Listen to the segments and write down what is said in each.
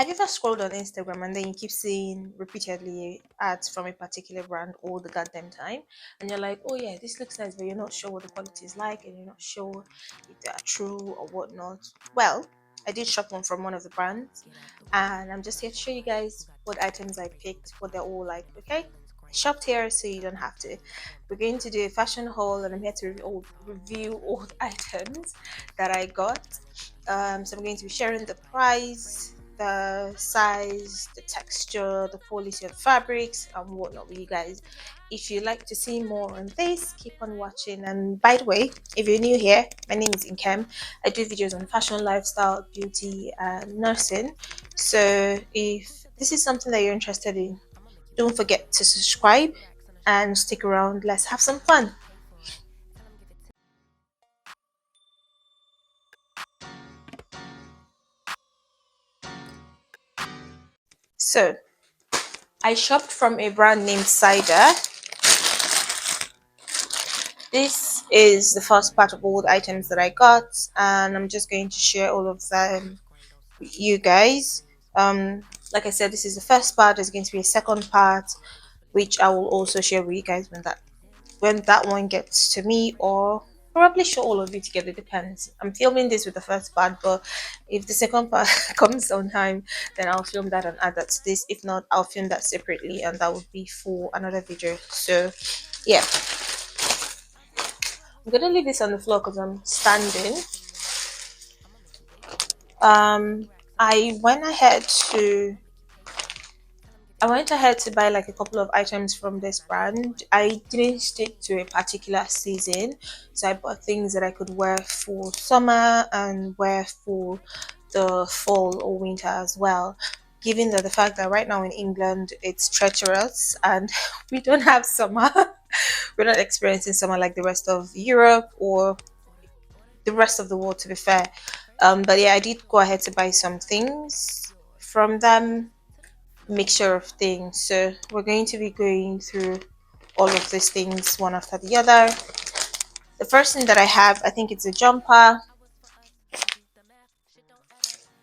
Have you ever scrolled on Instagram and then you keep seeing repeatedly ads from a particular brand all the goddamn time? And you're like, oh yeah, this looks nice, but you're not sure what the quality is like and you're not sure if they are true or whatnot. Well, I did shop one from one of the brands and I'm just here to show you guys what items I picked, what they're all like, okay? I shopped here so you don't have to. We're going to do a fashion haul and I'm here to review all the items that I got. So I'm going to be sharing the price, the size, the texture, the quality of fabrics, and whatnot with you guys. If you'd like to see more on this, keep on watching. And by the way, if you're new here, my name is Nkem. I do videos on fashion, lifestyle, beauty, and nursing. So if this is something that you're interested in, don't forget to subscribe and stick around. Let's have some fun. So I shopped from a brand named Cider. This is the first part of all the items that I got, and I'm just going to share all of them with you guys. Like I said, this is the first part. There's going to be a second part, which I will also share with you guys when that one gets to me, or probably show all of you together. Depends. I'm filming this with the first part, but if the second part comes on time, then I'll film that and add that to this. If not, I'll film that separately, and that would be for another video. So, yeah. I'm gonna leave this on the floor because I'm standing. I went ahead to buy like a couple of items from this brand. I didn't stick to a particular season, so I bought things that I could wear for summer and wear for the fall or winter as well. Given that the fact that right now in England it's treacherous and we don't have summer, we're not experiencing summer like the rest of Europe or the rest of the world, to be fair. But yeah, I did go ahead to buy some things from them, mixture of things. So we're going to be going through all of these things one after the other. The first thing that I have, I think it's a jumper.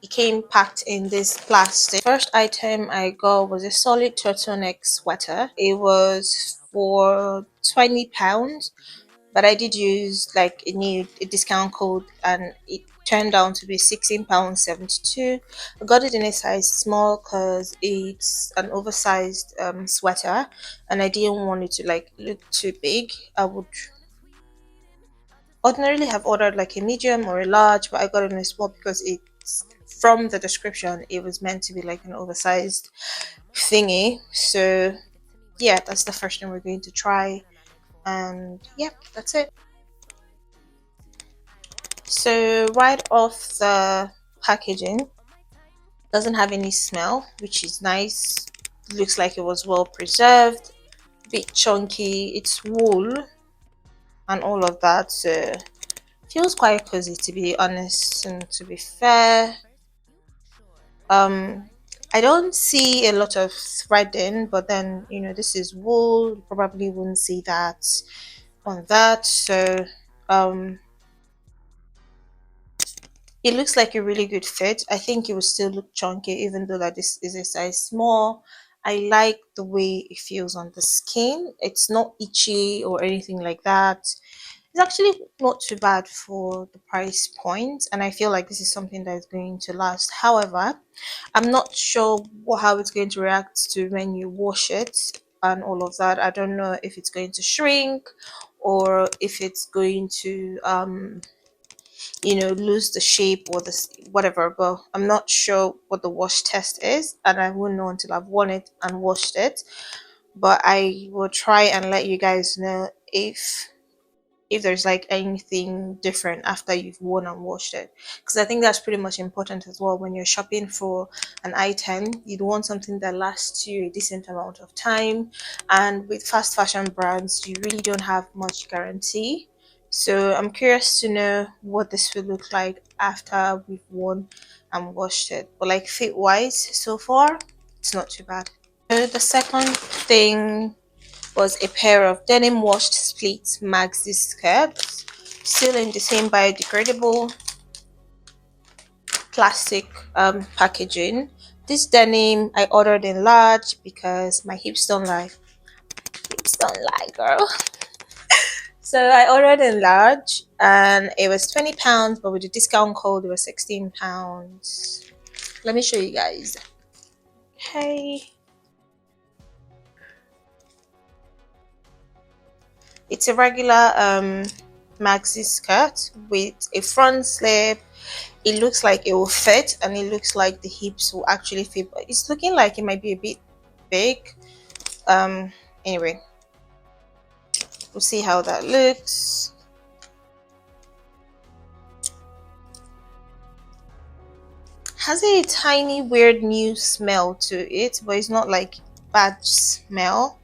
It came packed in this plastic. First item I got was a solid turtleneck sweater. It was for £20, but I did use like a discount code and it turned down to be £16.72. I got it in a size small because it's an oversized sweater and I didn't want it to like look too big. I would ordinarily have ordered like a medium or a large, but I got it in a small because it's from the description it was meant to be like an oversized thingy. So yeah, that's the first thing we're going to try, and yeah, that's it. So right off the packaging, doesn't have any smell, which is nice. Looks like it was well preserved, bit chunky, it's wool and all of that, so feels quite cozy, to be honest and to be fair. I don't see a lot of threading, but then this is wool, you probably wouldn't see that on that. So it looks like a really good fit. I think it will still look chunky even though that this is a size small. I like the way it feels on the skin. It's not itchy or anything like that. It's actually not too bad for the price point, and I feel like this is something that is going to last. However, I'm not sure how it's going to react to when you wash it and all of that. I don't know if it's going to shrink or if it's going to lose the shape or this whatever, but I'm not sure what the wash test is and I won't know until I've worn it and washed it. But I will try and let you guys know if there's like anything different after you've worn and washed it, because I think that's pretty much important as well. When you're shopping for an item, you'd want something that lasts you a decent amount of time, and with fast fashion brands you really don't have much guarantee. So I'm curious to know what this will look like after we've worn and washed it, but like fit wise so far it's not too bad. So the second thing was a pair of denim washed split maxi skirts, still in the same biodegradable plastic packaging. This denim I ordered in large because my hips don't lie. Hips don't lie, girl. So I ordered in large and it was £20, but with the discount code it was £16. Let me show you guys. Okay. It's a regular maxi skirt with a front slip. It looks like it will fit and it looks like the hips will actually fit, but it's looking like it might be a bit big. Anyway, we'll see how that looks. Has a tiny weird new smell to it, but it's not like bad smell.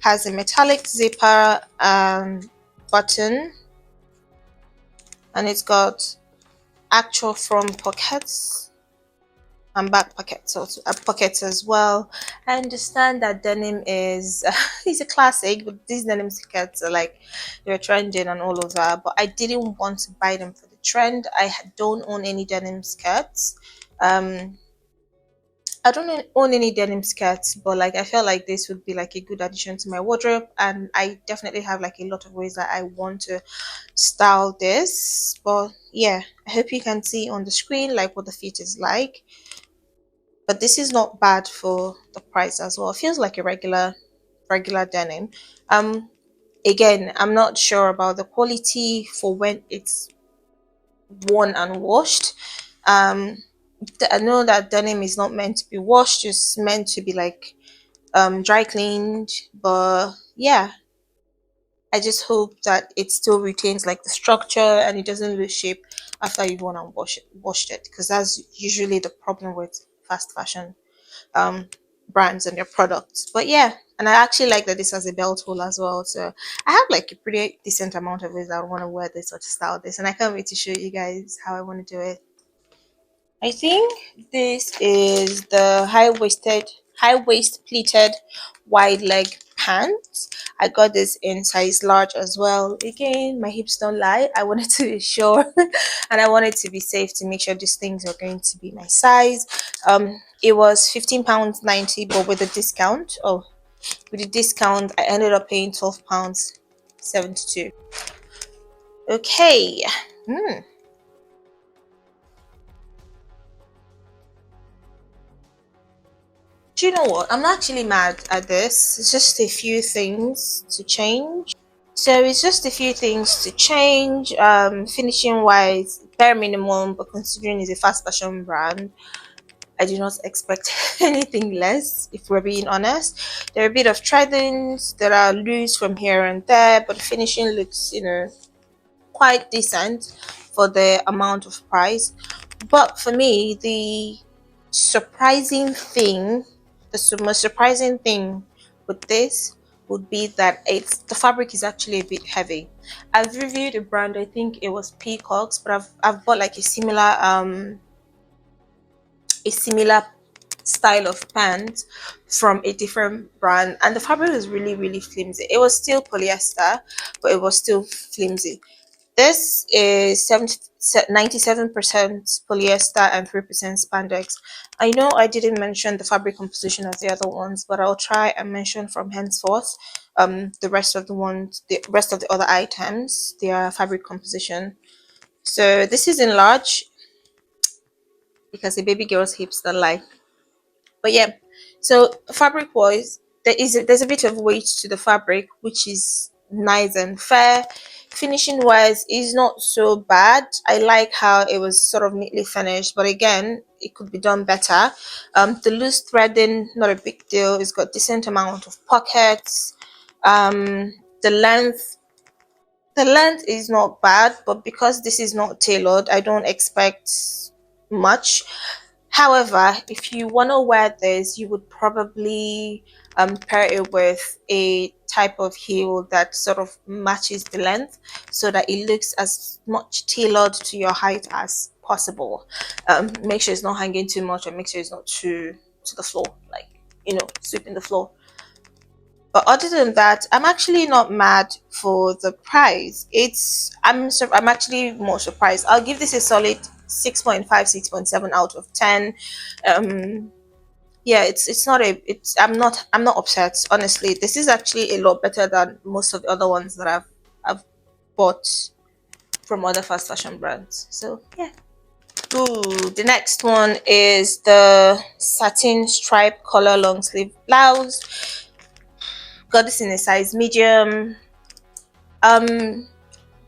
Has a metallic zipper and button, and it's got actual front pockets and back pockets, also pockets as well. I understand that denim is is a classic, but these denim skirts are like they're trending and all of that. But I didn't want to buy them for the trend. Don't own any denim skirts. Um, I don't own any denim skirts, but like I felt like this would be like a good addition to my wardrobe, and I definitely have like a lot of ways that I want to style this. But yeah, I hope you can see on the screen like what the fit is like. But this is not bad for the price as well. It feels like a regular denim. Um, Again, I'm not sure about the quality for when it's worn and washed. Um, I know that denim is not meant to be washed; it's meant to be like dry cleaned. But yeah, I just hope that it still retains like the structure and it doesn't lose shape after you've worn and washed it, because that's usually the problem with fast fashion um brands and their products. But yeah, and I actually like that this has a belt hole as well, so I have like a pretty decent amount of ways I want to wear this or to style this, and I can't wait to show you guys how I want to do it. I think this is the high waist pleated wide leg pants. I got this in size large as well. Again, my hips don't lie. I wanted to be sure and I wanted to be safe to make sure these things are going to be my size. It was £15.90, but with a discount. Oh, with the discount I ended up paying £12.72. Okay. Hmm. Do you know what? I'm not actually mad at this. It's just a few things to change. So it's just a few things to change. Finishing wise, bare minimum, but considering it's a fast fashion brand, I do not expect anything less, if we're being honest. There are a bit of threadings that are loose from here and there, but the finishing looks, quite decent for the amount of price. But for me, surprising thing, most surprising thing with this would be that the fabric is actually a bit heavy. I've reviewed a brand, I think it was Peacocks, but I've bought like a similar style of pants from a different brand, and the fabric was really flimsy. It was still polyester, but it was still flimsy. This is 97% polyester and 3% spandex. I know I didn't mention the fabric composition of the other ones, but I'll try and mention from henceforth the rest of the other items, their fabric composition. So this is in large because the baby girl's hips don't lie. But yeah, so fabric wise, there's a bit of weight to the fabric, which is nice and fair. Finishing wise is not so bad. I like how it was sort of neatly finished, but again, it could be done better. The loose threading, not a big deal. It's got decent amount of pockets. um the length the length is not bad, but because this is not tailored, I don't expect much. However, if you want to wear this, you would probably pair it with a type of heel that sort of matches the length so that it looks as much tailored to your height as possible. Make sure it's not hanging too much, and make sure it's not too to the floor, like sweeping the floor. But other than that, I'm actually not mad for the price. I'm actually more surprised. I'll give this a solid 6.5, 6.7 out of 10. Yeah, it's not a it's I'm not upset, honestly. This is actually a lot better than most of the other ones that I've bought from other fast fashion brands. So yeah. Ooh, the next one is the satin stripe collar long sleeve blouse. Got this in a size medium. Um,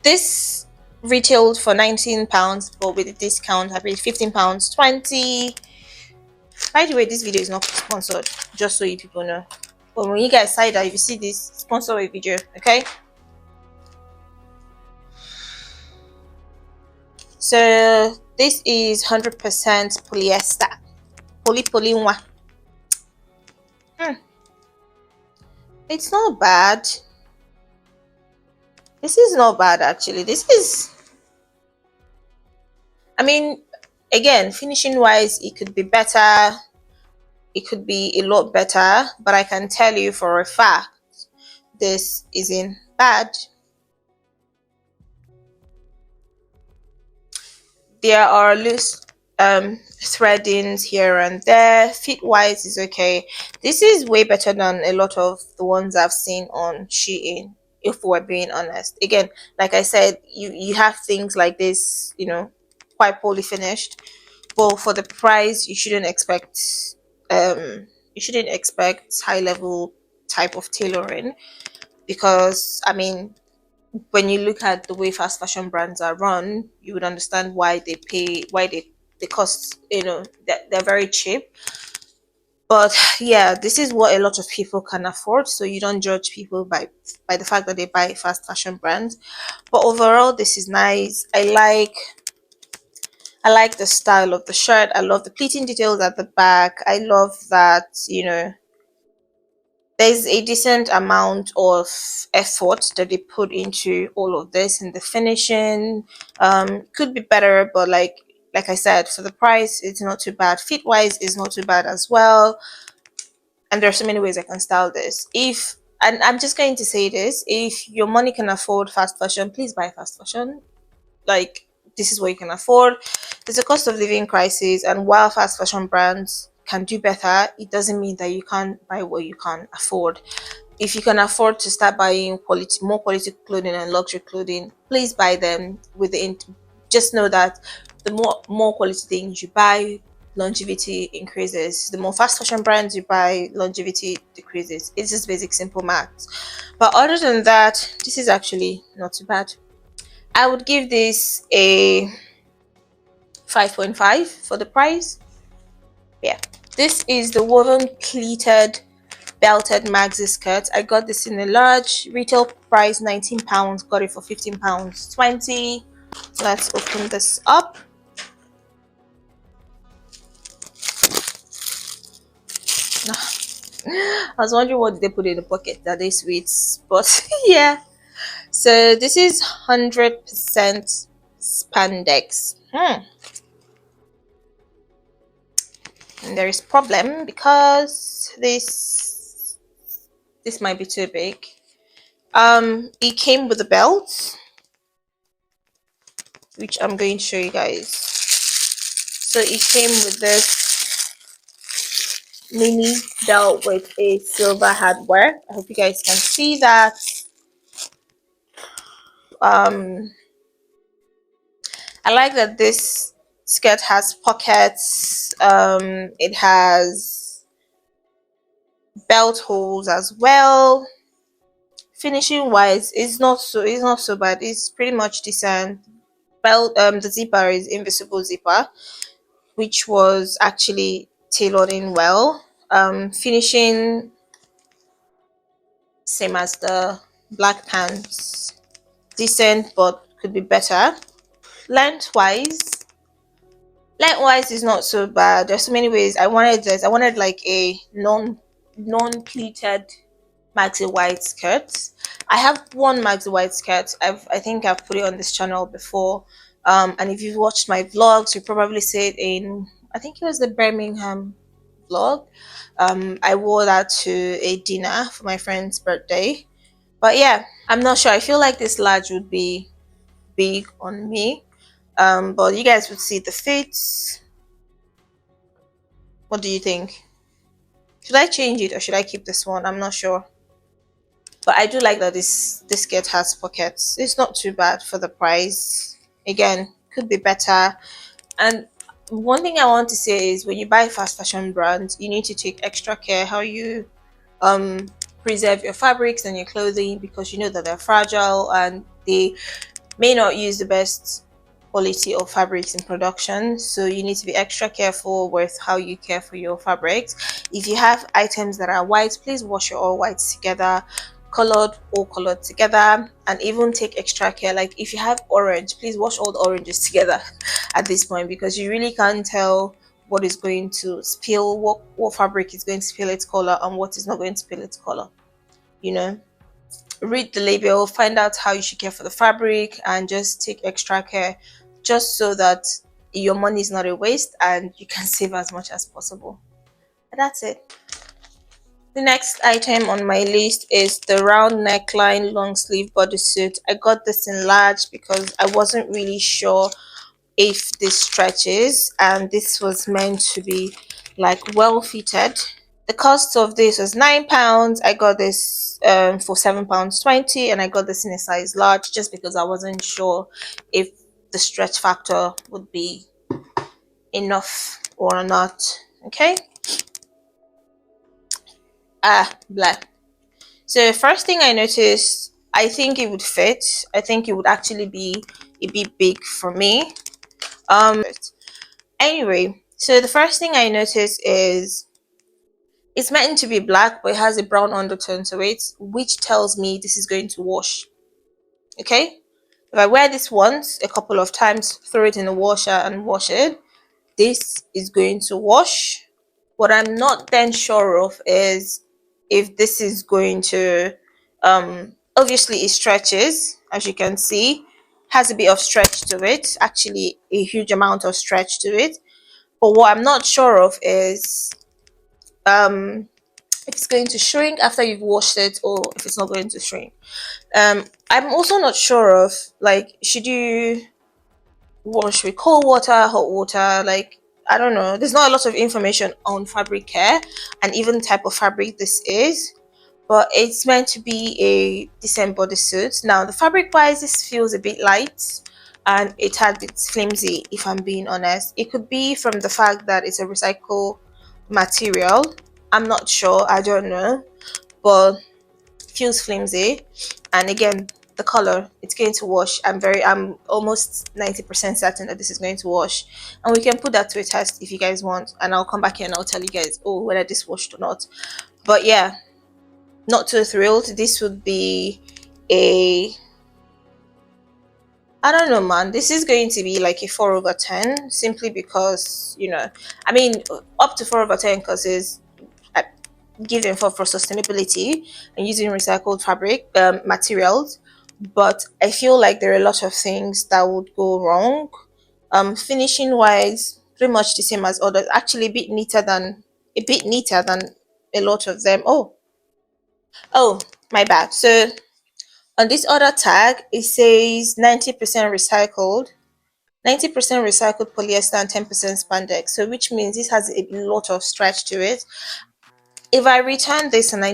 this retailed for £19, but with a discount, I paid £15 20. By the way, this video is not sponsored, just so you people know. But when you guys Cider, if you see this, sponsor a video, okay? So this is 100% polyester, polypolymwa. Hmm, it's not bad. This is not bad actually. This is, I mean, again, finishing wise, it could be better. It could be a lot better, but I can tell you for a fact this isn't bad. There are loose threadings here and there. Fit wise is okay. This is way better than a lot of the ones I've seen on Shein, if we're being honest. Again, like I said, you have things like this, quite poorly finished, but for the price um you shouldn't expect high level type of tailoring, because I mean, when you look at the way fast fashion brands are run, you would understand why they cost, they're very cheap. But yeah, this is what a lot of people can afford, so you don't judge people by the fact that they buy fast fashion brands. But overall, this is nice. I like the style of the shirt. I love the pleating details at the back. I love that, there's a decent amount of effort that they put into all of this, and the finishing could be better, but like I said, for the price, it's not too bad. Fit wise is not too bad as well. And there are so many ways I can style this. If And I'm just going to say this, if your money can afford fast fashion, please buy fast fashion. Like, this is what you can afford. There's a cost of living crisis, and while fast fashion brands can do better, it doesn't mean that you can't buy what you can afford. If you can afford to start buying more quality clothing and luxury clothing, please buy them. Just know that the more quality things you buy, longevity increases. The more fast fashion brands you buy, longevity decreases. It's just basic simple math. But other than that, this is actually not too bad. I would give this a 5.5 for the price. Yeah. This is the woven pleated belted maxi skirt. I got this in a large, retail price £19, got it for £15 20. Let's open this up. I was wondering what did they put in the pocket. Are they sweets? But yeah. So this is 100% spandex. And there is problem because this might be too big. It came with a belt, which I'm going to show you guys. So it came with this mini belt with a silver hardware. I hope you guys can see that. um I like that this skirt has pockets. It has belt holes as well. Finishing wise, it's not so bad. It's pretty much decent. The zipper is invisible zipper, which was actually tailored in well. Finishing same as the black pants, decent but could be better. Lengthwise, lengthwise is not so bad. There's so many ways. I wanted like a non pleated maxi white skirt. I have one maxi white skirt. I think I've put it on this channel before. And if you've watched my vlogs, you probably see it in, I think it was the Birmingham vlog. I wore that to a dinner for my friend's birthday. But yeah, I'm not sure. I feel like this large would be big on me. But you guys would see the fits. What do you think? Should I change it or should I keep this one? I'm not sure. But I do like that this skirt has pockets. It's not too bad for the price. Again, could be better. And one thing I want to say is when you buy fast fashion brands, you need to take extra care how you um preserve your fabrics and your clothing, because you know that they're fragile and they may not use the best quality of fabrics in production. So you need to be extra careful with how you care for your fabrics. If you have items that are white, please wash your all whites together, colored all colored together, and even take extra care. Like if you have orange, please wash all the oranges together at this point, because you really can't tell what is going to spill, what fabric is going to spill its color and what is not going to spill its color, you know. Read the label, find out how you should care for the fabric, and just take extra care, just so that your money is not a waste and you can save as much as possible. And that's it. The next item on my list is the round neckline long sleeve bodysuit. I got this in large because I wasn't really sure if this stretches, and this was meant to be like well fitted. The cost of this was £9. I got this for £7.20, and I got this in a size large just because I wasn't sure if the stretch factor would be enough or not. Okay. Black. So first thing I noticed, I think it would fit. I think it would actually be a bit big for me. Anyway, so the first thing I noticed is it's meant to be black, but it has a brown undertone to it, which tells me this is going to wash. Okay? If I wear this once, a couple of times, throw it in the washer and wash it, this is going to wash. What I'm not then sure of is if this is going to, obviously it stretches, as you can see, has a bit of stretch to it, actually a huge amount of stretch to it. But what I'm not sure of is um if it's going to shrink after you've washed it or if it's not going to shrink. I'm also not sure of, like, should you wash with cold water, hot water? Like, I don't know, there's not a lot of information on fabric care and even the type of fabric this is, but it's meant to be a decent bodysuit. Now the fabric wise, this feels a bit light and it's flimsy, if I'm being honest. It could be from the fact that it's a recycled material. I'm not sure, I don't know, but feels flimsy. And again, the color, it's going to wash. I'm almost 90% certain that this is going to wash, and we can put that to a test if you guys want, and I'll come back here and I'll tell you guys, oh, whether this washed or not. But yeah, not too thrilled. This would be a, I don't know, man. This is going to be like a 4/10, simply because, you know, I mean, up to 4/10 because it's given for sustainability and using recycled fabric materials. But I feel like there are a lot of things that would go wrong. Finishing wise, pretty much the same as others. Actually, a bit neater than a lot of them. Oh, my bad. So on this other tag, it says 90% recycled. 90% recycled polyester and 10% spandex. So which means this has a lot of stretch to it. If I return this and I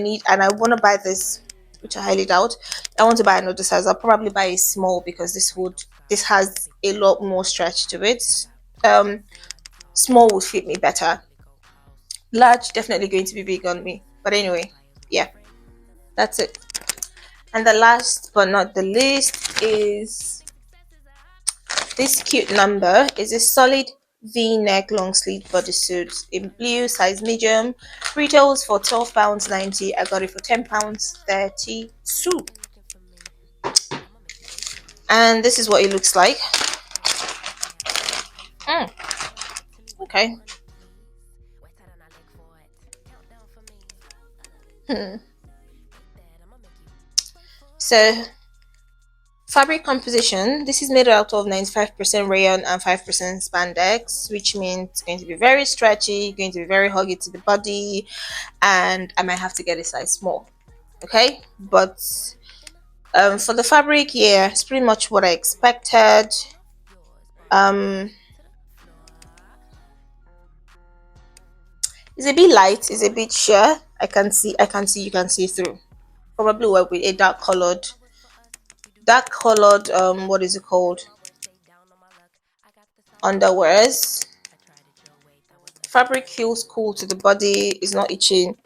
want to buy this, which I highly doubt, I want to buy another size, I'll probably buy a small, because this has a lot more stretch to it. Small would fit me better. Large definitely going to be big on me. But anyway, yeah, that's it. And the last but not the least is this cute number. Is a solid V-neck long sleeve bodysuit in blue, size medium. Retails for £12.90. I got it for £10.32. And this is what it looks like. Okay. So fabric composition, this is made out of 95% rayon and 5% spandex, which means it's going to be very stretchy, going to be very huggy to the body, and I might have to get a size small. Okay, but for the fabric, yeah, it's pretty much what I expected. It's a bit light, it's a bit sheer. You can see through. Probably work with a dark colored what is it called, underwears. Fabric feels cool to the body, it's not itching.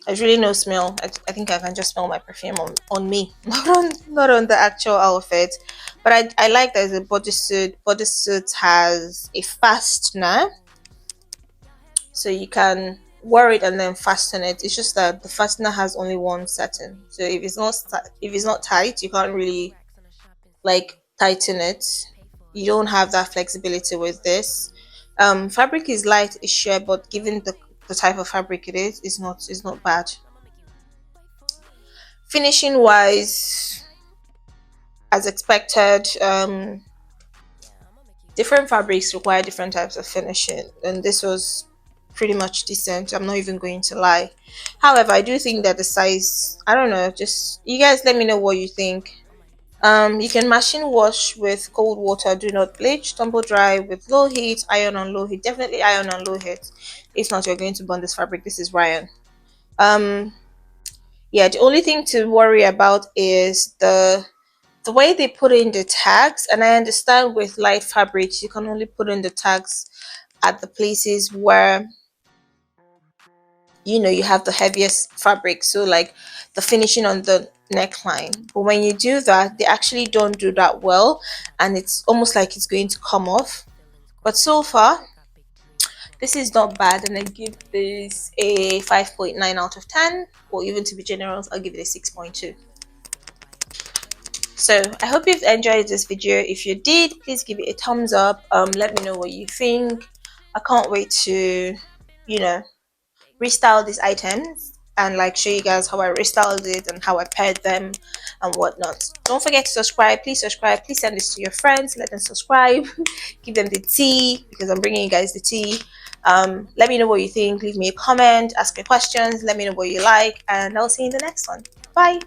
There's really no smell. I think I can just smell my perfume on me, not on the actual outfit. But I like that the bodysuit. Bodysuit has a fastener, so you can wear it and then fasten it. It's just that the fastener has only one setting. So if it's not tight, you can't really like tighten it. You don't have that flexibility with this. Fabric is light, is sheer, but given the type of fabric it is, it's not bad. Finishing wise, as expected, different fabrics require different types of finishing, and this was pretty much decent. I'm not even going to lie. However, I do think that the size, I don't know, just you guys let me know what you think. You can machine wash with cold water, do not bleach, tumble dry with low heat, iron on low heat. Definitely iron on low heat. If not, you're going to burn this fabric. This is Ryan. Um, yeah, the only thing to worry about is the way they put in the tags. And I understand with light fabrics, you can only put in the tags at the places where you have the heaviest fabric, so like the finishing on the neckline. But when you do that, they actually don't do that well, and it's almost like it's going to come off. But so far, this is not bad, and I give this a 5.9 out of 10, or even to be generous, I'll give it a 6.2. So I hope you've enjoyed this video. If you did, please give it a thumbs up. Let me know what you think. I can't wait to restyle these items and like show you guys how I restyled it and how I paired them and whatnot. Don't forget to subscribe. Please subscribe. Please send this to your friends. Let them subscribe. Give them the tea, because I'm bringing you guys the tea. Let me know what you think. Leave me a comment. Ask me questions. Let me know what you like, and I'll see you in the next one. Bye.